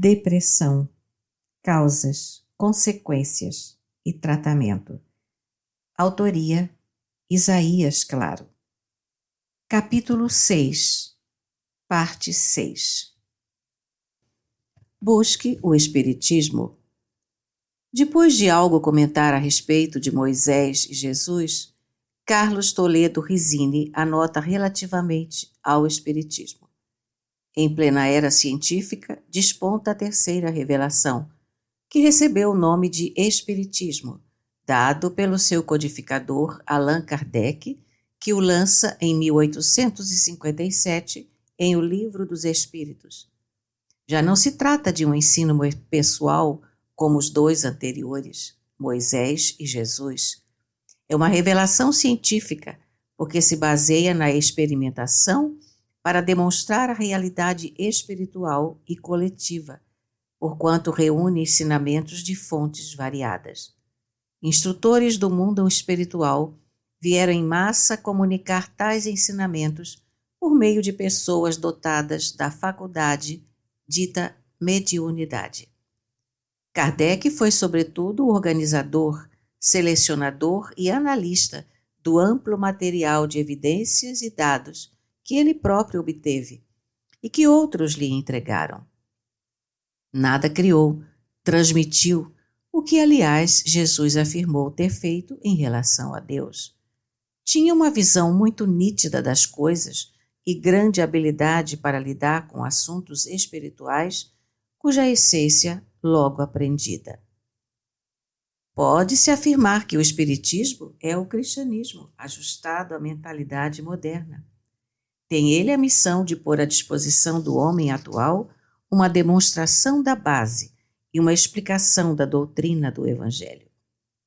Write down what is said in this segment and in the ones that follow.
Depressão, causas, consequências e tratamento. Autoria: Isaías Claro. Capítulo 6, parte 6. Busque o Espiritismo. Depois de algo comentar a respeito de Moisés e Jesus, Carlos Toledo Rizzini anota relativamente ao Espiritismo. Em plena era científica, desponta a terceira revelação, que recebeu o nome de Espiritismo, dado pelo seu codificador Allan Kardec, que o lança em 1857 em O Livro dos Espíritos. Já não se trata de um ensino pessoal como os dois anteriores, Moisés e Jesus. É uma revelação científica, porque se baseia na experimentação para demonstrar a realidade espiritual e coletiva, porquanto reúne ensinamentos de fontes variadas. Instrutores do mundo espiritual vieram em massa comunicar tais ensinamentos por meio de pessoas dotadas da faculdade dita mediunidade. Kardec foi, sobretudo, o organizador, selecionador e analista do amplo material de evidências e dados que ele próprio obteve e que outros lhe entregaram. Nada criou, transmitiu, o que, aliás, Jesus afirmou ter feito em relação a Deus. Tinha uma visão muito nítida das coisas e grande habilidade para lidar com assuntos espirituais, cuja essência logo aprendida. Pode-se afirmar que o Espiritismo é o cristianismo ajustado à mentalidade moderna. Tem ele a missão de pôr à disposição do homem atual uma demonstração da base e uma explicação da doutrina do Evangelho.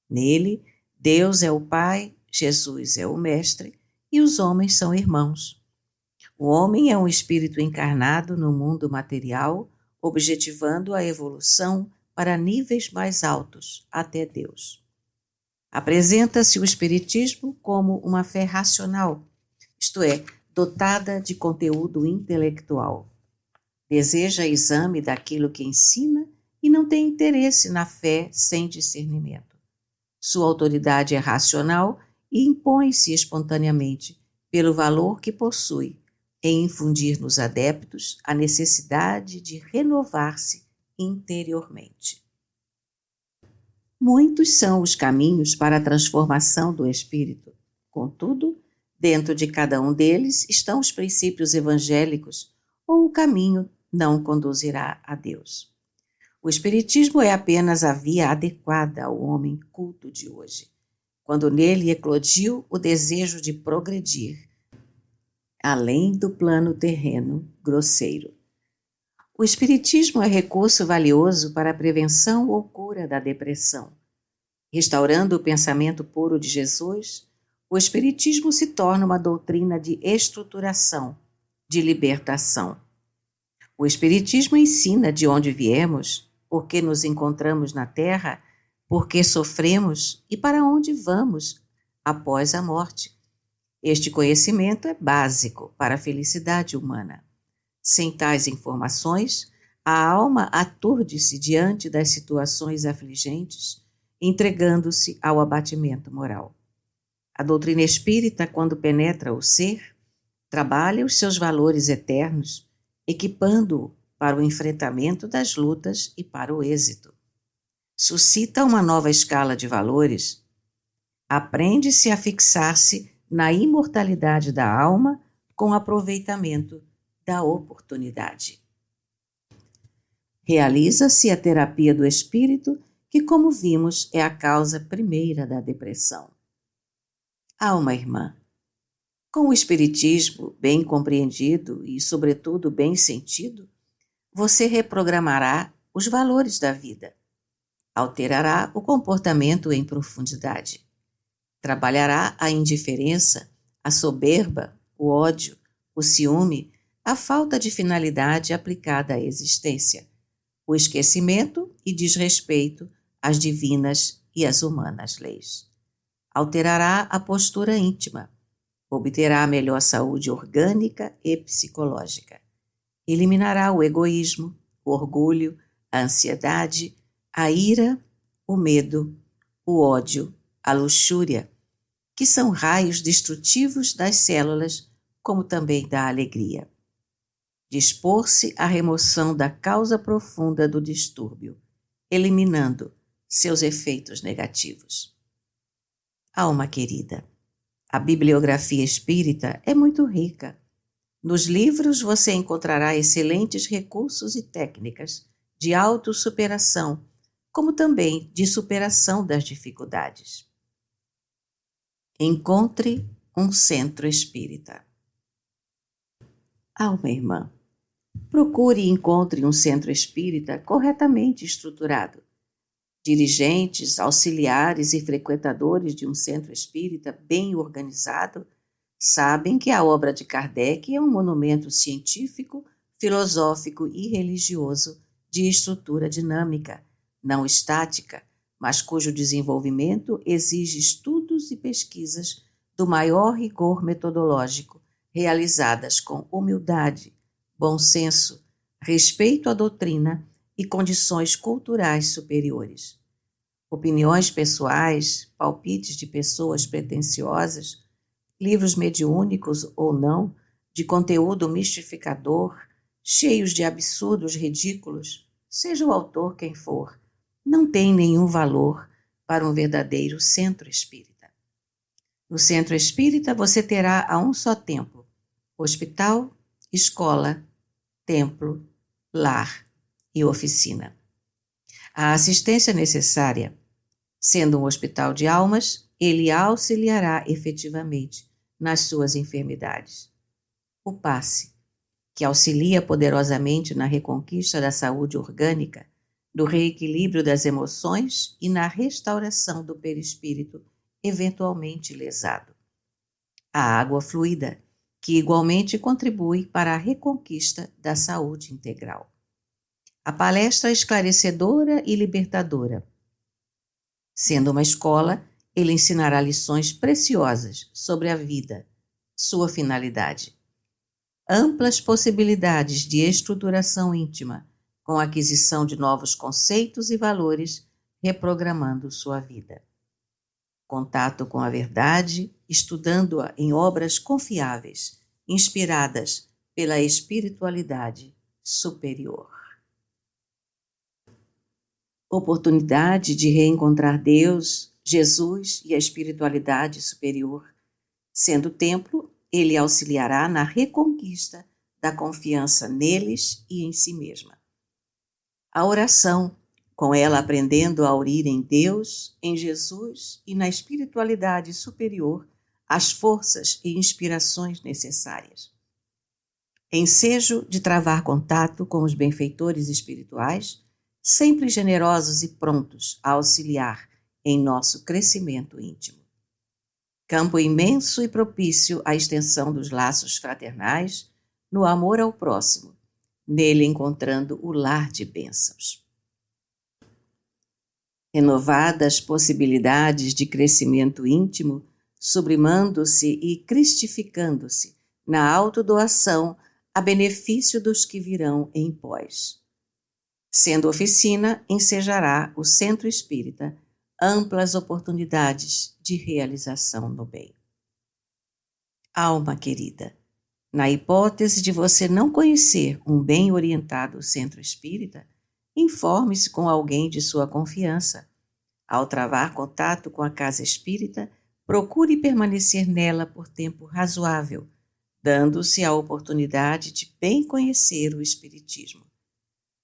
Nele, Deus é o Pai, Jesus é o Mestre e os homens são irmãos. O homem é um espírito encarnado no mundo material, objetivando a evolução para níveis mais altos, até Deus. Apresenta-se o Espiritismo como uma fé racional, isto é, dotada de conteúdo intelectual. Deseja exame daquilo que ensina e não tem interesse na fé sem discernimento. Sua autoridade é racional e impõe-se espontaneamente pelo valor que possui em infundir nos adeptos a necessidade de renovar-se interiormente. Muitos são os caminhos para a transformação do espírito. Contudo, dentro de cada um deles estão os princípios evangélicos, ou o caminho não conduzirá a Deus. O Espiritismo é apenas a via adequada ao homem culto de hoje, quando nele eclodiu o desejo de progredir, além do plano terreno grosseiro. O Espiritismo é recurso valioso para a prevenção ou cura da depressão. Restaurando o pensamento puro de Jesus, o Espiritismo se torna uma doutrina de estruturação, de libertação. O Espiritismo ensina de onde viemos, por que nos encontramos na Terra, por que sofremos e para onde vamos após a morte. Este conhecimento é básico para a felicidade humana. Sem tais informações, a alma aturde-se diante das situações afligentes, entregando-se ao abatimento moral. A doutrina espírita, quando penetra o ser, trabalha os seus valores eternos, equipando-o para o enfrentamento das lutas e para o êxito. Suscita uma nova escala de valores. Aprende-se a fixar-se na imortalidade da alma com aproveitamento da oportunidade. Realiza-se a terapia do espírito, que, como vimos, é a causa primeira da depressão. Alma irmã, com o Espiritismo bem compreendido e, sobretudo, bem sentido, você reprogramará os valores da vida, alterará o comportamento em profundidade, trabalhará a indiferença, a soberba, o ódio, o ciúme, a falta de finalidade aplicada à existência, o esquecimento e desrespeito às divinas e às humanas leis. Alterará a postura íntima, obterá a melhor saúde orgânica e psicológica. Eliminará o egoísmo, o orgulho, a ansiedade, a ira, o medo, o ódio, a luxúria, que são raios destrutivos das células, como também da alegria. Dispor-se à remoção da causa profunda do distúrbio, eliminando seus efeitos negativos. Alma querida, a bibliografia espírita é muito rica. Nos livros você encontrará excelentes recursos e técnicas de autossuperação, como também de superação das dificuldades. Encontre um centro espírita. Alma irmã, procure e encontre um centro espírita corretamente estruturado. Dirigentes, auxiliares e frequentadores de um centro espírita bem organizado sabem que a obra de Kardec é um monumento científico, filosófico e religioso de estrutura dinâmica, não estática, mas cujo desenvolvimento exige estudos e pesquisas do maior rigor metodológico, realizadas com humildade, bom senso, respeito à doutrina e condições culturais superiores. Opiniões pessoais, palpites de pessoas pretensiosas, livros mediúnicos ou não, de conteúdo mistificador, cheios de absurdos ridículos, seja o autor quem for, não tem nenhum valor para um verdadeiro centro espírita. No centro espírita você terá a um só tempo hospital, escola, templo, lar e oficina. A assistência necessária, sendo um hospital de almas, ele auxiliará efetivamente nas suas enfermidades. O passe, que auxilia poderosamente na reconquista da saúde orgânica, do reequilíbrio das emoções e na restauração do perispírito eventualmente lesado. A água fluida, que igualmente contribui para a reconquista da saúde integral. A palestra esclarecedora e libertadora. Sendo uma escola, ele ensinará lições preciosas sobre a vida, sua finalidade. Amplas possibilidades de estruturação íntima, com a aquisição de novos conceitos e valores, reprogramando sua vida. Contato com a verdade, estudando-a em obras confiáveis, inspiradas pela espiritualidade superior. Oportunidade de reencontrar Deus, Jesus e a espiritualidade superior. Sendo templo, ele auxiliará na reconquista da confiança neles e em si mesma. A oração, com ela aprendendo a aurir em Deus, em Jesus e na espiritualidade superior as forças e inspirações necessárias. Ensejo de travar contato com os benfeitores espirituais, sempre generosos e prontos a auxiliar em nosso crescimento íntimo. Campo imenso e propício à extensão dos laços fraternais, no amor ao próximo, nele encontrando o lar de bênçãos. Renovadas possibilidades de crescimento íntimo, sublimando-se e cristificando-se na autodoação a benefício dos que virão em pós. Sendo oficina, ensejará o centro espírita amplas oportunidades de realização no bem. Alma querida, na hipótese de você não conhecer um bem orientado centro espírita, informe-se com alguém de sua confiança. Ao travar contato com a casa espírita, procure permanecer nela por tempo razoável, dando-se a oportunidade de bem conhecer o espiritismo.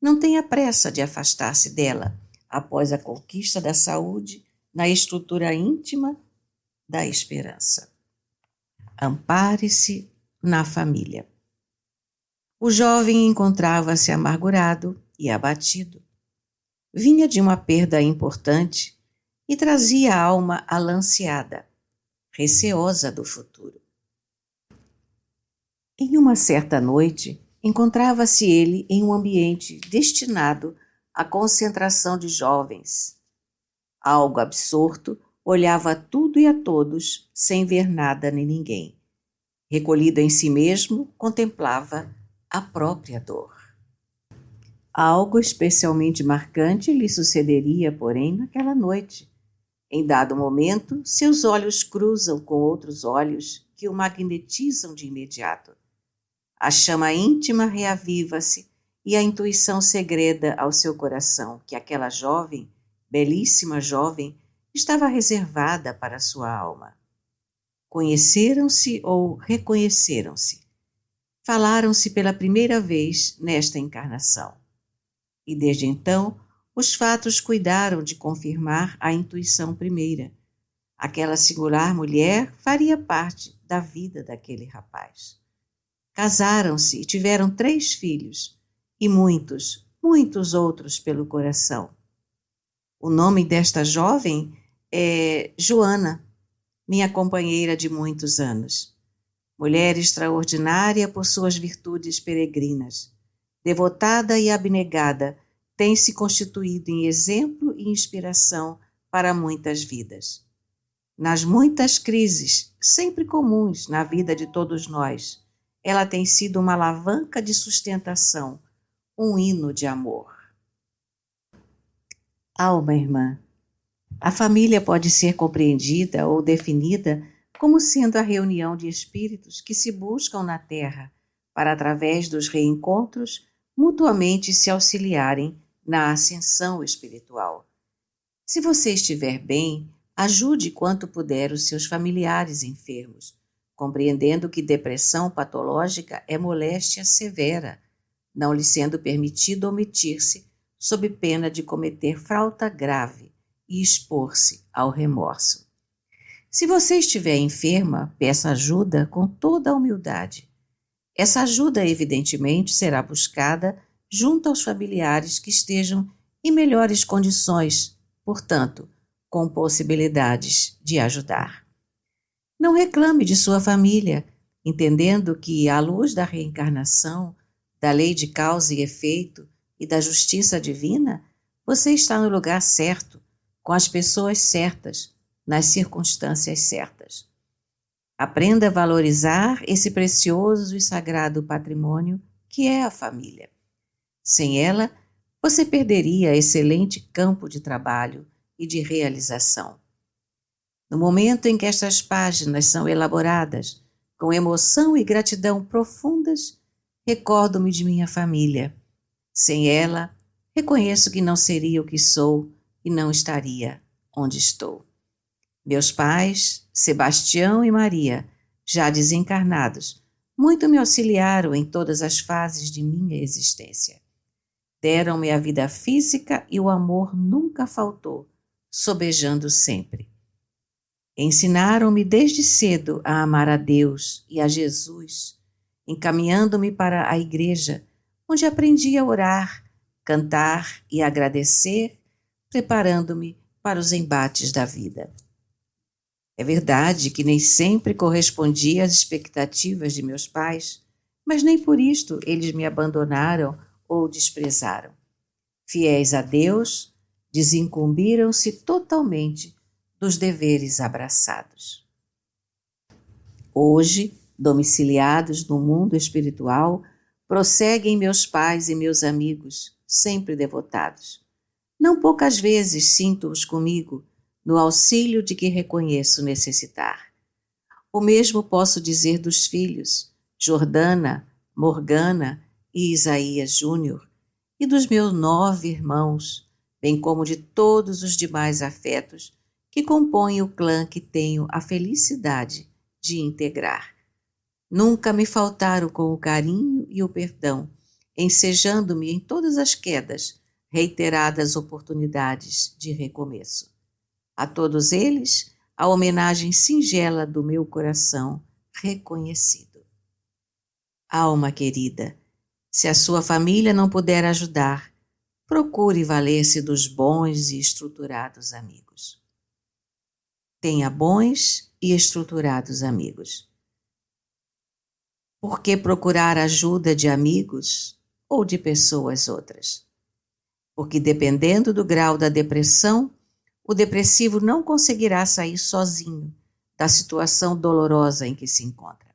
Não tenha pressa de afastar-se dela após a conquista da saúde na estrutura íntima da esperança. Ampare-se na família. O jovem encontrava-se amargurado e abatido. Vinha de uma perda importante e trazia a alma alanceada, receosa do futuro. Em uma certa noite, encontrava-se ele em um ambiente destinado à concentração de jovens. Algo absorto, olhava a tudo e a todos, sem ver nada nem ninguém. Recolhido em si mesmo, contemplava a própria dor. Algo especialmente marcante lhe sucederia, porém, naquela noite. Em dado momento, seus olhos cruzam com outros olhos que o magnetizam de imediato. A chama íntima reaviva-se e a intuição segreda ao seu coração que aquela jovem, belíssima jovem, estava reservada para sua alma. Conheceram-se ou reconheceram-se. Falaram-se pela primeira vez nesta encarnação. E desde então, os fatos cuidaram de confirmar a intuição primeira. Aquela singular mulher faria parte da vida daquele rapaz. Casaram-se e tiveram 3 filhos, e muitos, muitos outros pelo coração. O nome desta jovem é Joana, minha companheira de muitos anos. Mulher extraordinária por suas virtudes peregrinas. Devotada e abnegada, tem se constituído em exemplo e inspiração para muitas vidas. Nas muitas crises, sempre comuns na vida de todos nós, ela tem sido uma alavanca de sustentação, um hino de amor. Alma irmã, a família pode ser compreendida ou definida como sendo a reunião de espíritos que se buscam na Terra para, através dos reencontros, mutuamente se auxiliarem na ascensão espiritual. Se você estiver bem, ajude quanto puder os seus familiares enfermos, compreendendo que depressão patológica é moléstia severa, não lhe sendo permitido omitir-se sob pena de cometer falta grave e expor-se ao remorso. Se você estiver enferma, peça ajuda com toda a humildade. Essa ajuda, evidentemente, será buscada junto aos familiares que estejam em melhores condições, portanto, com possibilidades de ajudar. Não reclame de sua família, entendendo que, à luz da reencarnação, da lei de causa e efeito e da justiça divina, você está no lugar certo, com as pessoas certas, nas circunstâncias certas. Aprenda a valorizar esse precioso e sagrado patrimônio que é a família. Sem ela, você perderia excelente campo de trabalho e de realização. No momento em que estas páginas são elaboradas, com emoção e gratidão profundas, recordo-me de minha família. Sem ela, reconheço que não seria o que sou e não estaria onde estou. Meus pais, Sebastião e Maria, já desencarnados, muito me auxiliaram em todas as fases de minha existência. Deram-me a vida física e o amor nunca faltou, sobejando sempre. Ensinaram-me desde cedo a amar a Deus e a Jesus, encaminhando-me para a igreja, onde aprendi a orar, cantar e agradecer, preparando-me para os embates da vida. É verdade que nem sempre correspondi às expectativas de meus pais, mas nem por isto eles me abandonaram ou desprezaram. Fiéis a Deus, desincumbiram-se totalmente dos deveres abraçados. Hoje, domiciliados no mundo espiritual, prosseguem meus pais e meus amigos, sempre devotados. Não poucas vezes sinto-os comigo, no auxílio de que reconheço necessitar. O mesmo posso dizer dos filhos, Jordana, Morgana e Isaías Júnior, e dos meus 9 irmãos, bem como de todos os demais afetos que compõem o clã que tenho a felicidade de integrar. Nunca me faltaram com o carinho e o perdão, ensejando-me em todas as quedas, reiteradas oportunidades de recomeço. A todos eles, a homenagem singela do meu coração reconhecido. Alma querida, se a sua família não puder ajudar, procure valer-se dos bons e estruturados amigos. Tenha bons e estruturados amigos. Por que procurar ajuda de amigos ou de pessoas outras? Porque dependendo do grau da depressão, o depressivo não conseguirá sair sozinho da situação dolorosa em que se encontra.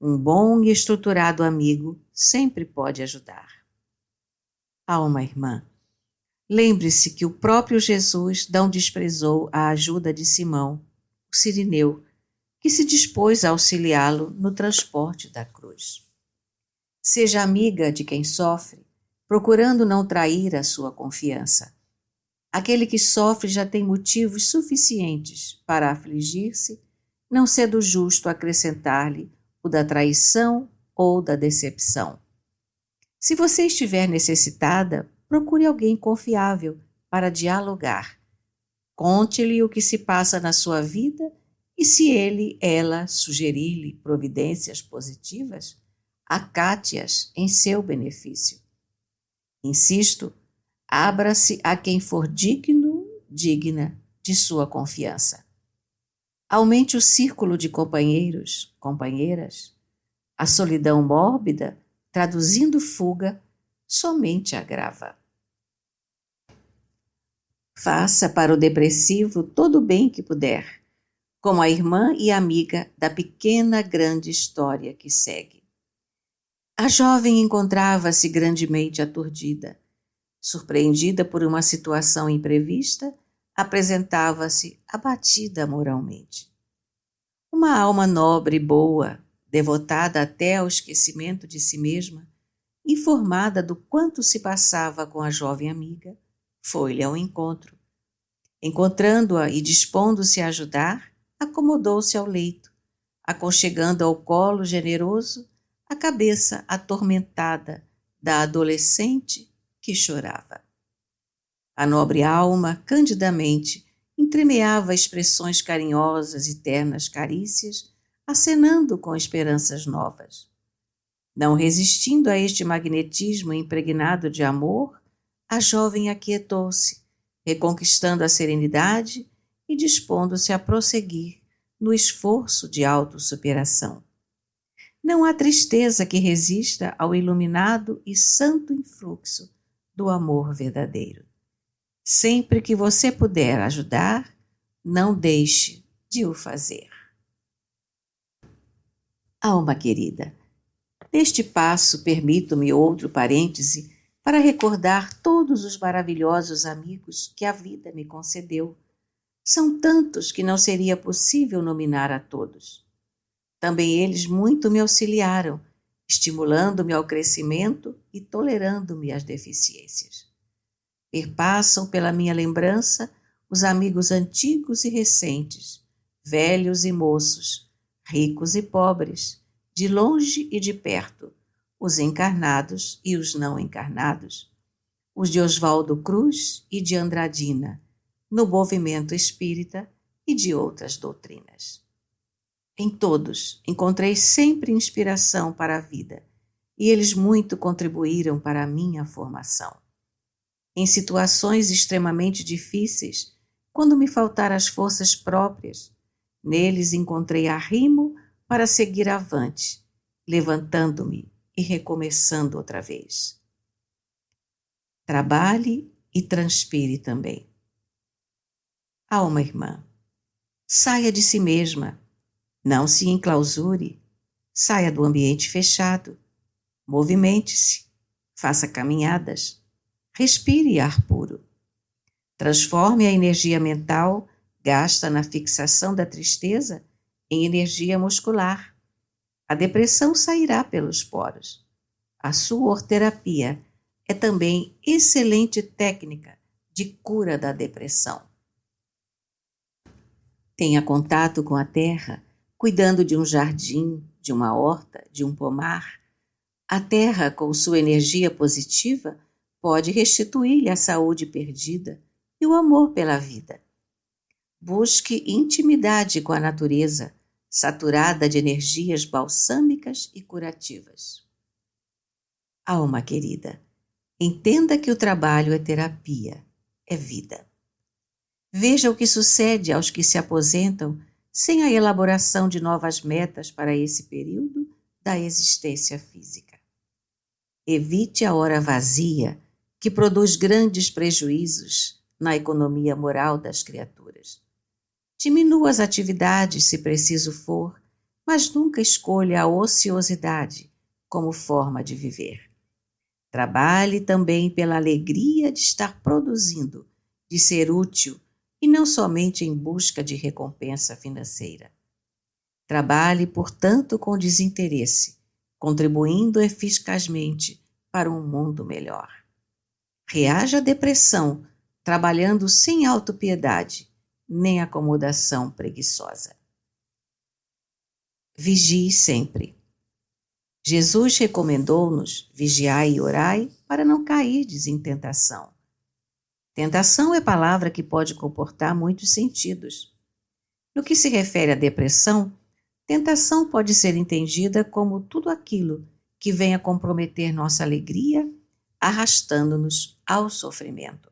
Um bom e estruturado amigo sempre pode ajudar. Alma irmã, lembre-se que o próprio Jesus não desprezou a ajuda de Simão, o sirineu, que se dispôs a auxiliá-lo no transporte da cruz. Seja amiga de quem sofre, procurando não trair a sua confiança. Aquele que sofre já tem motivos suficientes para afligir-se, não sendo justo acrescentar-lhe o da traição ou da decepção. Se você estiver necessitada, procure alguém confiável para dialogar. Conte-lhe o que se passa na sua vida e se ela sugerir-lhe providências positivas, acate-as em seu benefício. Insisto, abra-se a quem for digna de sua confiança. Aumente o círculo de companheiros, companheiras. A solidão mórbida, traduzindo fuga, somente agrava. Faça para o depressivo todo o bem que puder, como a irmã e amiga da pequena grande história que segue. A jovem encontrava-se grandemente aturdida. Surpreendida por uma situação imprevista, apresentava-se abatida moralmente. Uma alma nobre e boa, devotada até ao esquecimento de si mesma, informada do quanto se passava com a jovem amiga, foi-lhe ao encontro. Encontrando-a e dispondo-se a ajudar, acomodou-se ao leito, aconchegando ao colo generoso a cabeça atormentada da adolescente que chorava. A nobre alma, candidamente, entremeava expressões carinhosas e ternas carícias, acenando com esperanças novas. Não resistindo a este magnetismo impregnado de amor, a jovem aquietou-se, reconquistando a serenidade e dispondo-se a prosseguir no esforço de autossuperação. Não há tristeza que resista ao iluminado e santo influxo do amor verdadeiro. Sempre que você puder ajudar, não deixe de o fazer. Alma querida, neste passo permito-me outro parêntese para recordar todos os maravilhosos amigos que a vida me concedeu. São tantos que não seria possível nominar a todos. Também eles muito me auxiliaram, estimulando-me ao crescimento e tolerando-me as deficiências. Perpassam pela minha lembrança os amigos antigos e recentes, velhos e moços, ricos e pobres, de longe e de perto, os encarnados e os não encarnados, os de Oswaldo Cruz e de Andradina, no movimento espírita e de outras doutrinas. Em todos encontrei sempre inspiração para a vida, e eles muito contribuíram para a minha formação. Em situações extremamente difíceis, quando me faltaram as forças próprias, neles encontrei arrimo para seguir avante, levantando-me e recomeçando outra vez. Trabalhe e transpire também. Alma irmã, saia de si mesma, não se enclausure, saia do ambiente fechado, movimente-se, faça caminhadas, respire ar puro. Transforme a energia mental gasta na fixação da tristeza em energia muscular. A depressão sairá pelos poros. A suorterapia é também excelente técnica de cura da depressão. Tenha contato com a terra, cuidando de um jardim, de uma horta, de um pomar. A terra, com sua energia positiva, pode restituir-lhe a saúde perdida e o amor pela vida. Busque intimidade com a natureza, saturada de energias balsâmicas e curativas. Alma querida, entenda que o trabalho é terapia, é vida. Veja o que sucede aos que se aposentam sem a elaboração de novas metas para esse período da existência física. Evite a hora vazia, que produz grandes prejuízos na economia moral das criaturas. Diminua as atividades se preciso for, mas nunca escolha a ociosidade como forma de viver. Trabalhe também pela alegria de estar produzindo, de ser útil e não somente em busca de recompensa financeira. Trabalhe, portanto, com desinteresse, contribuindo eficazmente para um mundo melhor. Reaja à depressão, trabalhando sem autopiedade, nem acomodação preguiçosa. Vigie sempre. Jesus recomendou-nos vigiai e orai para não cairdes em tentação. Tentação é palavra que pode comportar muitos sentidos. No que se refere à depressão, tentação pode ser entendida como tudo aquilo que venha comprometer nossa alegria, arrastando-nos ao sofrimento.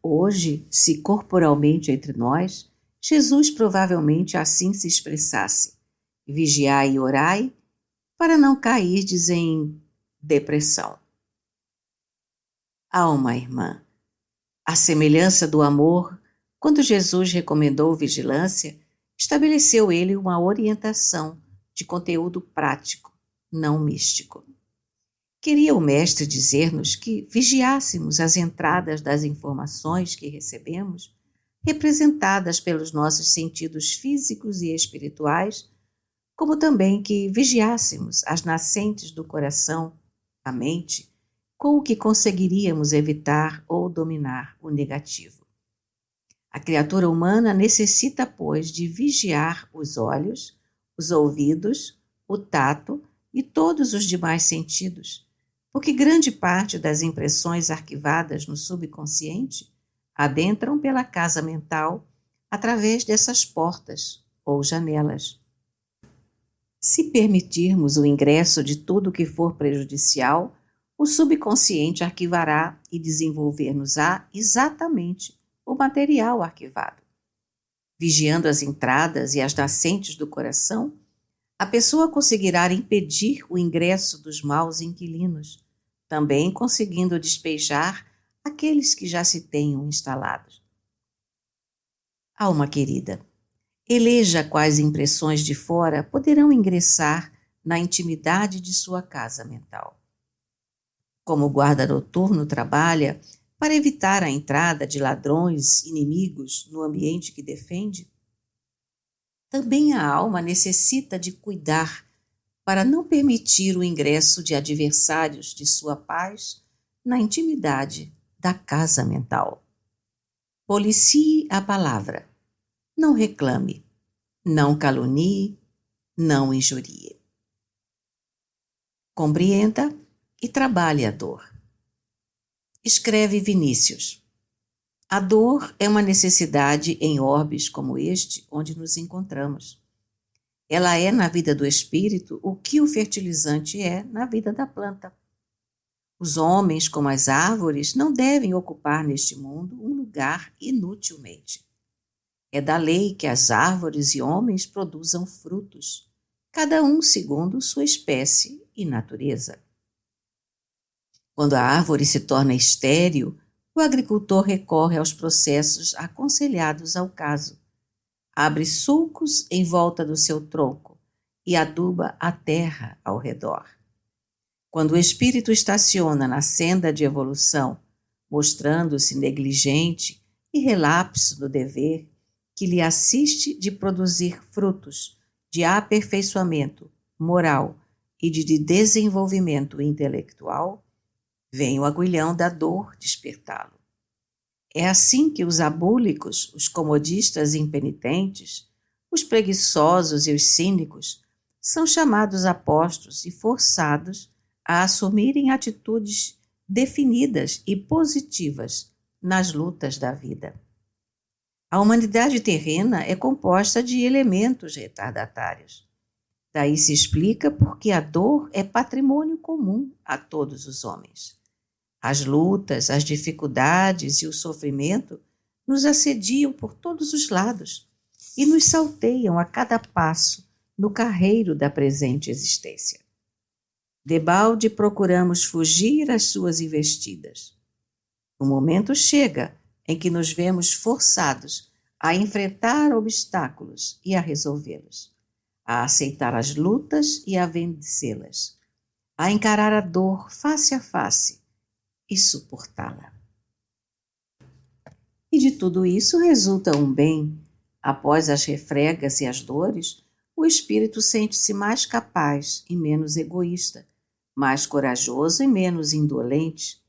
Hoje, se corporalmente entre nós, Jesus provavelmente assim se expressasse: vigiai e orai para não cairdes em depressão. Alma irmã, à semelhança do amor, quando Jesus recomendou vigilância, estabeleceu ele uma orientação de conteúdo prático, não místico. Queria o Mestre dizer-nos que vigiássemos as entradas das informações que recebemos, representadas pelos nossos sentidos físicos e espirituais, como também que vigiássemos as nascentes do coração, a mente, com o que conseguiríamos evitar ou dominar o negativo. A criatura humana necessita, pois, de vigiar os olhos, os ouvidos, o tato e todos os demais sentidos, porque grande parte das impressões arquivadas no subconsciente adentram pela casa mental através dessas portas ou janelas. Se permitirmos o ingresso de tudo que for prejudicial, o subconsciente arquivará e desenvolver-nos-á exatamente o material arquivado. Vigiando as entradas e as nascentes do coração, a pessoa conseguirá impedir o ingresso dos maus inquilinos, também conseguindo despejar aqueles que já se tenham instalados. Alma querida, eleja quais impressões de fora poderão ingressar na intimidade de sua casa mental. Como o guarda noturno trabalha para evitar a entrada de ladrões inimigos no ambiente que defende, também a alma necessita de cuidar para não permitir o ingresso de adversários de sua paz na intimidade da casa mental. Policie a palavra, não reclame, não calunie, não injurie. Compreenda e trabalhe a dor. Escreve Vinícius: a dor é uma necessidade em orbes como este onde nos encontramos. Ela é na vida do espírito o que o fertilizante é na vida da planta. Os homens, como as árvores, não devem ocupar neste mundo um lugar inutilmente. É da lei que as árvores e homens produzam frutos, cada um segundo sua espécie e natureza. Quando a árvore se torna estéril, o agricultor recorre aos processos aconselhados ao caso. Abre sulcos em volta do seu tronco e aduba a terra ao redor. Quando o espírito estaciona na senda de evolução, mostrando-se negligente e relapso no dever que lhe assiste de produzir frutos de aperfeiçoamento moral e de desenvolvimento intelectual, vem o aguilhão da dor despertá-lo. É assim que os abúlicos, os comodistas impenitentes, os preguiçosos e os cínicos são chamados apostos e forçados a assumirem atitudes definidas e positivas nas lutas da vida. A humanidade terrena é composta de elementos retardatários. Daí se explica por que a dor é patrimônio comum a todos os homens. As lutas, as dificuldades e o sofrimento nos assediam por todos os lados e nos salteiam a cada passo no carreiro da presente existência. Debalde procuramos fugir às suas investidas. O momento chega em que nos vemos forçados a enfrentar obstáculos e a resolvê-los, a aceitar as lutas e a vencê-las, a encarar a dor face a face e suportá-la. E de tudo isso resulta um bem. Após as refregas e as dores, o espírito sente-se mais capaz e menos egoísta, mais corajoso e menos indolente.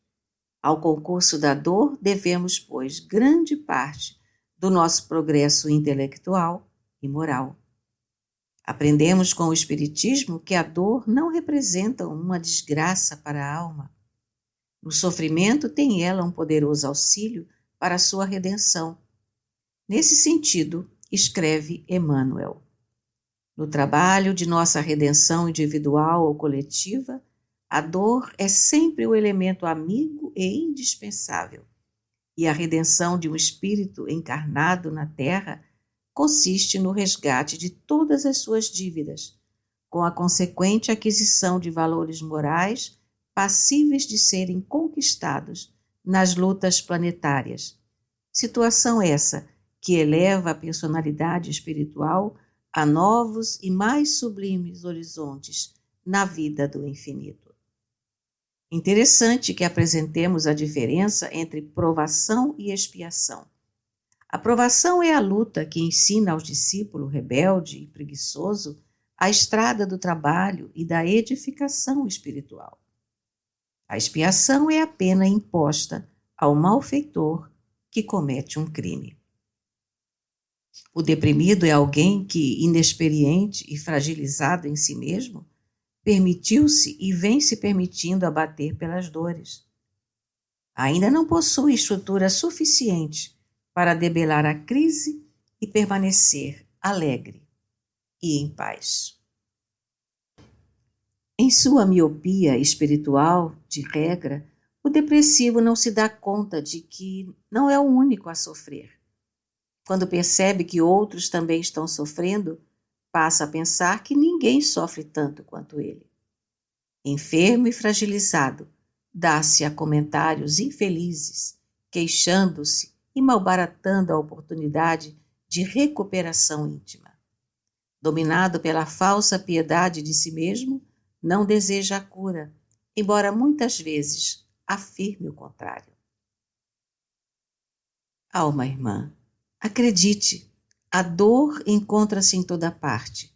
Ao concurso da dor devemos, pois, grande parte do nosso progresso intelectual e moral. Aprendemos com o Espiritismo que a dor não representa uma desgraça para a alma. No sofrimento tem ela um poderoso auxílio para a sua redenção. Nesse sentido, escreve Emmanuel: no trabalho de nossa redenção individual ou coletiva, a dor é sempre o elemento amigo e indispensável, e a redenção de um espírito encarnado na Terra consiste no resgate de todas as suas dívidas, com a consequente aquisição de valores morais passíveis de serem conquistados nas lutas planetárias. Situação essa que eleva a personalidade espiritual a novos e mais sublimes horizontes na vida do infinito. Interessante que apresentemos a diferença entre provação e expiação. A provação é a luta que ensina ao discípulo rebelde e preguiçoso a estrada do trabalho e da edificação espiritual. A expiação é a pena imposta ao malfeitor que comete um crime. O deprimido é alguém que, inexperiente e fragilizado em si mesmo, permitiu-se e vem se permitindo abater pelas dores. Ainda não possui estrutura suficiente para debelar a crise e permanecer alegre e em paz. Em sua miopia espiritual, de regra, o depressivo não se dá conta de que não é o único a sofrer. Quando percebe que outros também estão sofrendo, passa a pensar que ninguém sofre tanto quanto ele. Enfermo e fragilizado, dá-se a comentários infelizes, queixando-se e malbaratando a oportunidade de recuperação íntima. Dominado pela falsa piedade de si mesmo, não deseja a cura, embora muitas vezes afirme o contrário. Alma irmã, acredite, a dor encontra-se em toda parte.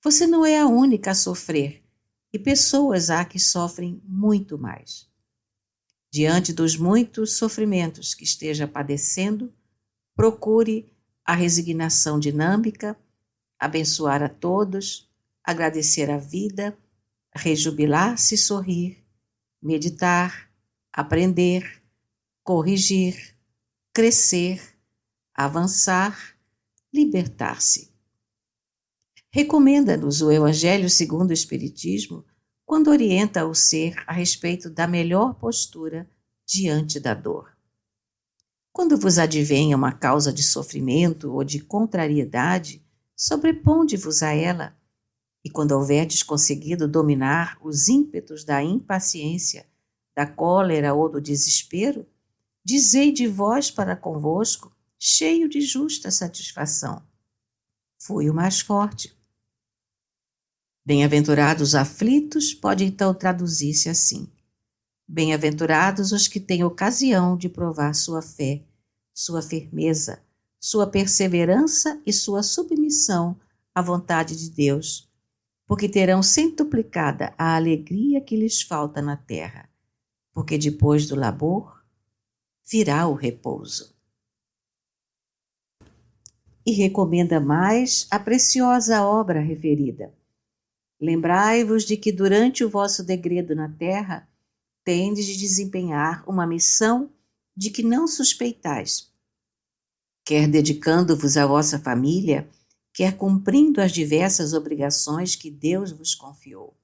Você não é a única a sofrer, e pessoas há que sofrem muito mais. Diante dos muitos sofrimentos que esteja padecendo, procure a resignação dinâmica, abençoar a todos, agradecer a vida, rejubilar-se e sorrir, meditar, aprender, corrigir, crescer, avançar, libertar-se. Recomenda-nos o Evangelho segundo o Espiritismo quando orienta o ser a respeito da melhor postura diante da dor. Quando vos advenha uma causa de sofrimento ou de contrariedade, sobreponde-vos a ela, e quando houverdes conseguido dominar os ímpetos da impaciência, da cólera ou do desespero, dizei de vós para convosco, cheio de justa satisfação: fui o mais forte. Bem-aventurados os aflitos pode então traduzir-se assim: bem-aventurados os que têm ocasião de provar sua fé, sua firmeza, sua perseverança e sua submissão à vontade de Deus, porque terão centuplicada a alegria que lhes falta na terra, porque depois do labor virá o repouso. E recomenda mais a preciosa obra referida. Lembrai-vos de que durante o vosso degredo na terra, tendes de desempenhar uma missão de que não suspeitais, quer dedicando-vos à vossa família, quer cumprindo as diversas obrigações que Deus vos confiou.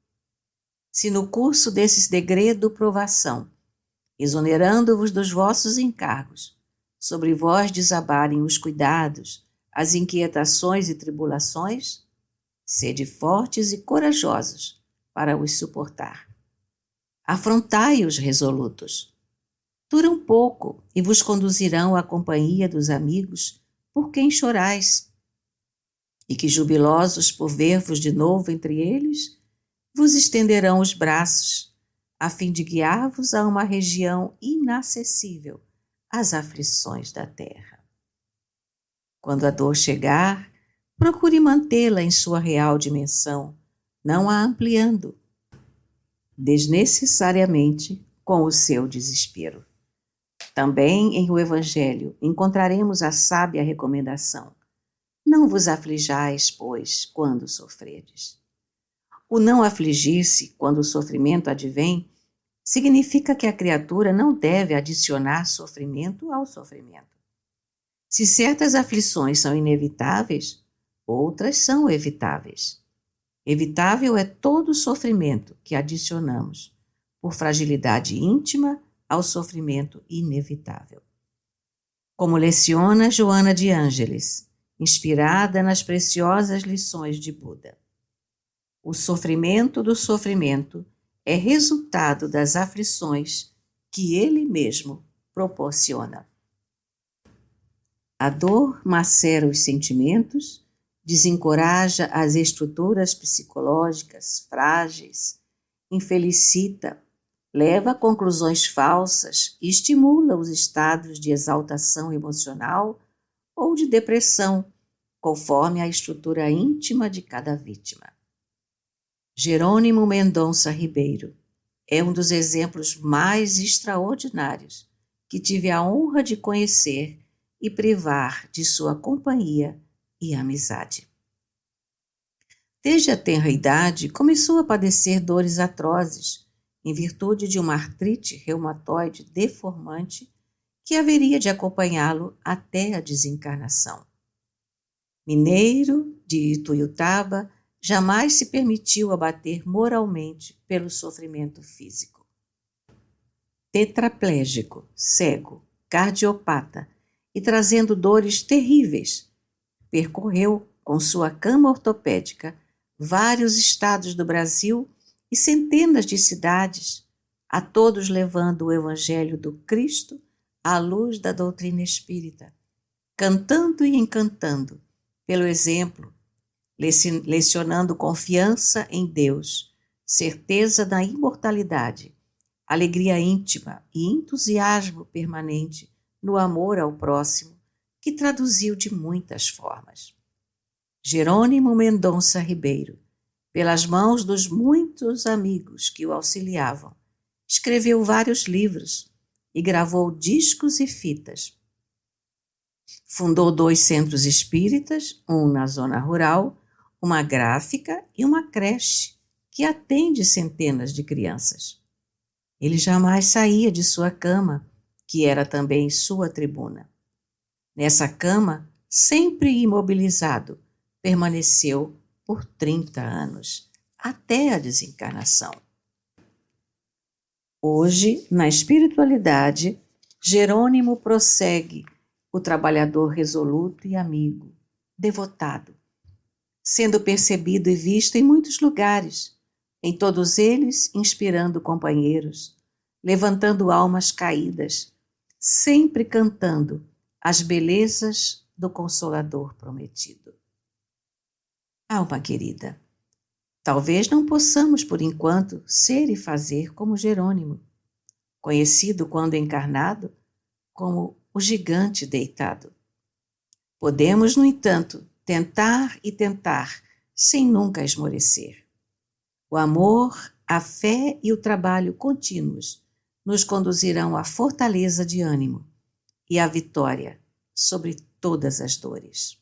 Se no curso desses degredo provação, exonerando-vos dos vossos encargos, sobre vós desabarem os cuidados, as inquietações e tribulações, sede fortes e corajosos para os suportar. Afrontai-os resolutos. Duram pouco e vos conduzirão à companhia dos amigos por quem chorais, e que, jubilosos por ver-vos de novo entre eles, vos estenderão os braços, a fim de guiar-vos a uma região inacessível às aflições da terra. Quando a dor chegar, procure mantê-la em sua real dimensão, não a ampliando desnecessariamente com o seu desespero. Também em o Evangelho encontraremos a sábia recomendação: não vos aflijais, pois, quando sofredes. O não afligir-se quando o sofrimento advém significa que a criatura não deve adicionar sofrimento ao sofrimento. Se certas aflições são inevitáveis, outras são evitáveis. Evitável é todo o sofrimento que adicionamos, por fragilidade íntima, ao sofrimento inevitável. Como leciona Joana de Ângeles, inspirada nas preciosas lições de Buda: o sofrimento do sofrimento é resultado das aflições que ele mesmo proporciona. A dor macera os sentimentos, desencoraja as estruturas psicológicas frágeis, infelicita, leva a conclusões falsas e estimula os estados de exaltação emocional ou de depressão, conforme a estrutura íntima de cada vítima. Jerônimo Mendonça Ribeiro é um dos exemplos mais extraordinários que tive a honra de conhecer e privar de sua companhia e amizade. Desde a tenra idade, começou a padecer dores atrozes, em virtude de uma artrite reumatoide deformante que haveria de acompanhá-lo até a desencarnação. Mineiro de Ituiutaba, jamais se permitiu abater moralmente pelo sofrimento físico. Tetraplégico, cego, cardiopata e trazendo dores terríveis, percorreu com sua cama ortopédica vários estados do Brasil e centenas de cidades, a todos levando o Evangelho do Cristo à luz da doutrina espírita, cantando e encantando pelo exemplo, lecionando confiança em Deus, certeza da imortalidade, alegria íntima e entusiasmo permanente no amor ao próximo, que traduziu de muitas formas. Jerônimo Mendonça Ribeiro, pelas mãos dos muitos amigos que o auxiliavam, escreveu vários livros e gravou discos e fitas. Fundou 2 centros espíritas, um na zona rural, uma gráfica e uma creche que atende centenas de crianças. Ele jamais saía de sua cama, que era também sua tribuna. Nessa cama, sempre imobilizado, permaneceu por 30 anos, até a desencarnação. Hoje, na espiritualidade, Jerônimo prossegue o trabalhador resoluto e amigo, devotado, sendo percebido e visto em muitos lugares, em todos eles inspirando companheiros, levantando almas caídas, sempre cantando as belezas do Consolador prometido. Alma querida, talvez não possamos, por enquanto, ser e fazer como Jerônimo, conhecido quando encarnado como o gigante deitado. Podemos, no entanto, tentar e tentar, sem nunca esmorecer. O amor, a fé e o trabalho contínuos nos conduzirão à fortaleza de ânimo e à vitória sobre todas as dores.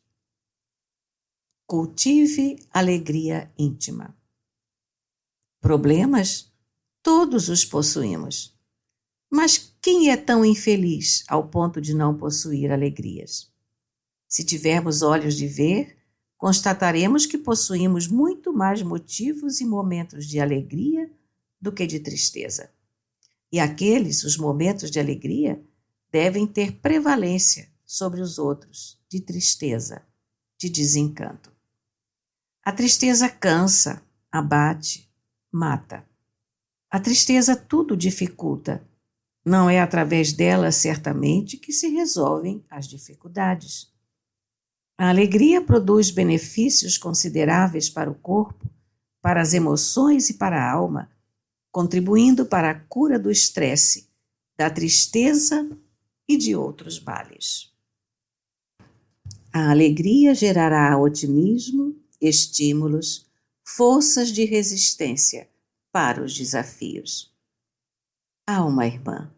Cultive alegria íntima. Problemas? Todos os possuímos. Mas quem é tão infeliz ao ponto de não possuir alegrias? Se tivermos olhos de ver, constataremos que possuímos muito mais motivos e momentos de alegria do que de tristeza. E aqueles, os momentos de alegria, devem ter prevalência sobre os outros de tristeza, de desencanto. A tristeza cansa, abate, mata. A tristeza tudo dificulta. Não é através dela, certamente, que se resolvem as dificuldades. A alegria produz benefícios consideráveis para o corpo, para as emoções e para a alma, contribuindo para a cura do estresse, da tristeza e de outros males. A alegria gerará otimismo, estímulos, forças de resistência para os desafios. Alma irmã,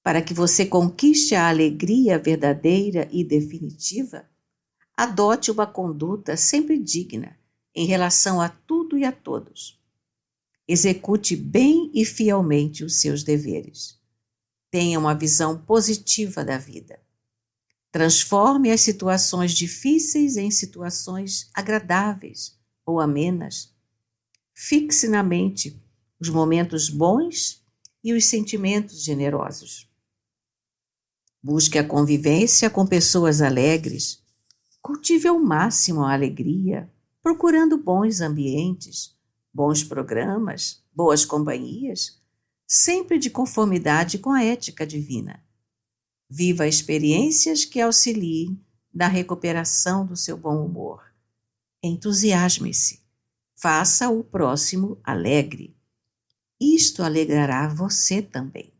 para que você conquiste a alegria verdadeira e definitiva, adote uma conduta sempre digna em relação a tudo e a todos. Execute bem e fielmente os seus deveres. Tenha uma visão positiva da vida. Transforme as situações difíceis em situações agradáveis ou amenas. Fixe na mente os momentos bons e os sentimentos generosos. Busque a convivência com pessoas alegres. Cultive ao máximo a alegria, procurando bons ambientes, bons programas, boas companhias, sempre de conformidade com a ética divina. Viva experiências que auxiliem na recuperação do seu bom humor. Entusiasme-se. Faça o próximo alegre. Isto alegrará você também.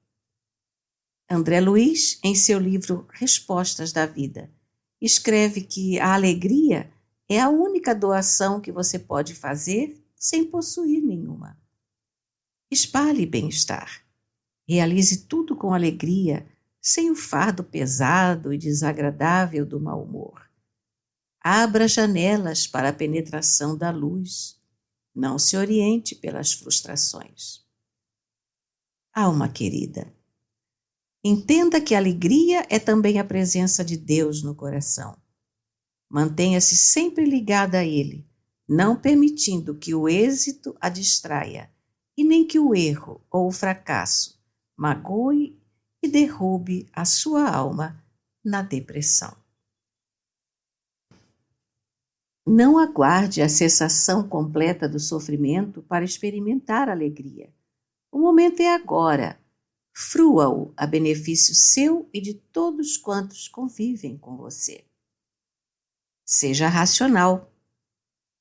André Luiz, em seu livro Respostas da Vida, escreve que a alegria é a única doação que você pode fazer sem possuir nenhuma. Espalhe bem-estar. Realize tudo com alegria, sem o fardo pesado e desagradável do mau humor. Abra janelas para a penetração da luz. Não se oriente pelas frustrações. Alma querida, entenda que a alegria é também a presença de Deus no coração. Mantenha-se sempre ligada a Ele, não permitindo que o êxito a distraia e nem que o erro ou o fracasso magoe e derrube a sua alma na depressão. Não aguarde a cessação completa do sofrimento para experimentar a alegria. O momento é agora. Frua-o a benefício seu e de todos quantos convivem com você. Seja racional.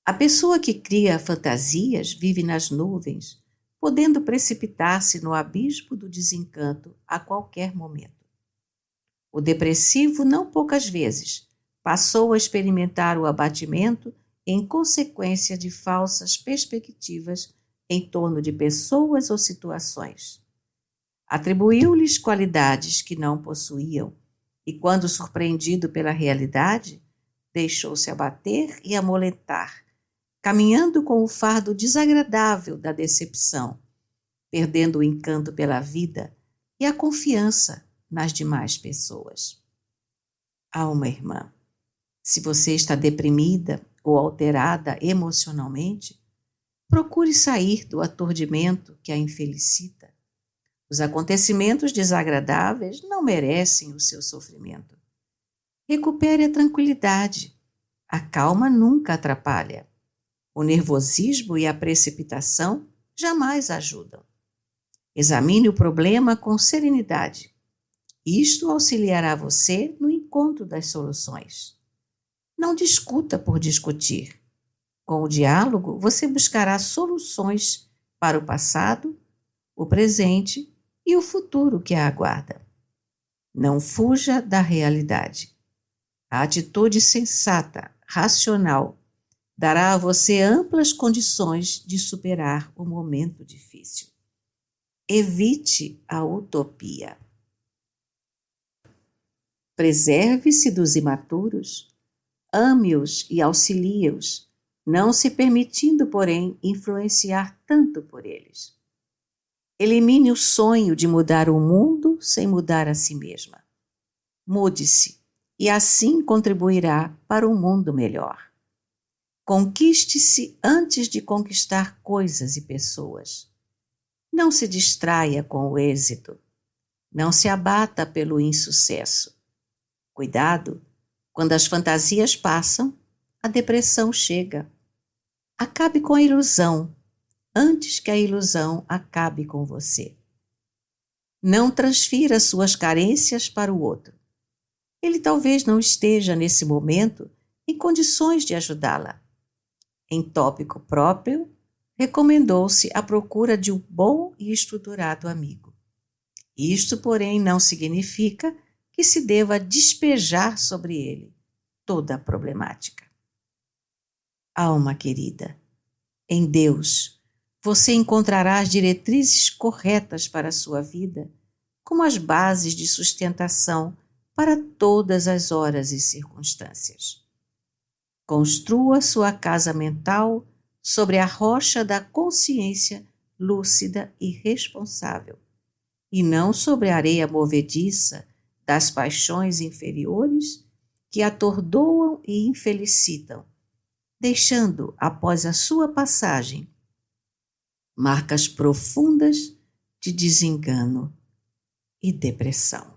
A pessoa que cria fantasias vive nas nuvens, podendo precipitar-se no abismo do desencanto a qualquer momento. O depressivo, não poucas vezes, passou a experimentar o abatimento em consequência de falsas perspectivas em torno de pessoas ou situações. Atribuiu-lhes qualidades que não possuíam e, quando surpreendido pela realidade, deixou-se abater e amolentar, caminhando com o fardo desagradável da decepção, perdendo o encanto pela vida e a confiança nas demais pessoas. Alma irmã, se você está deprimida ou alterada emocionalmente, procure sair do aturdimento que a infelicita. Os acontecimentos desagradáveis não merecem o seu sofrimento. Recupere a tranquilidade. A calma nunca atrapalha. O nervosismo e a precipitação jamais ajudam. Examine o problema com serenidade. Isto auxiliará você no encontro das soluções. Não discuta por discutir. Com o diálogo, você buscará soluções para o passado, o presente e o futuro que a aguarda. Não fuja da realidade. A atitude sensata, racional, dará a você amplas condições de superar o momento difícil. Evite a utopia. Preserve-se dos imaturos, ame-os e auxilie-os, não se permitindo, porém, influenciar tanto por eles. Elimine o sonho de mudar o mundo sem mudar a si mesma. Mude-se e assim contribuirá para um mundo melhor. Conquiste-se antes de conquistar coisas e pessoas. Não se distraia com o êxito. Não se abata pelo insucesso. Cuidado, quando as fantasias passam, a depressão chega. Acabe com a ilusão, antes que a ilusão acabe com você. Não transfira suas carências para o outro. Ele talvez não esteja, nesse momento, em condições de ajudá-la. Em tópico próprio, recomendou-se a procura de um bom e estruturado amigo. Isto, porém, não significa que se deva despejar sobre ele toda a problemática. Alma querida, em Deus, você encontrará as diretrizes corretas para a sua vida, como as bases de sustentação para todas as horas e circunstâncias. Construa sua casa mental sobre a rocha da consciência lúcida e responsável, e não sobre a areia movediça das paixões inferiores que atordoam e infelicitam, deixando, após a sua passagem, marcas profundas de desengano e depressão.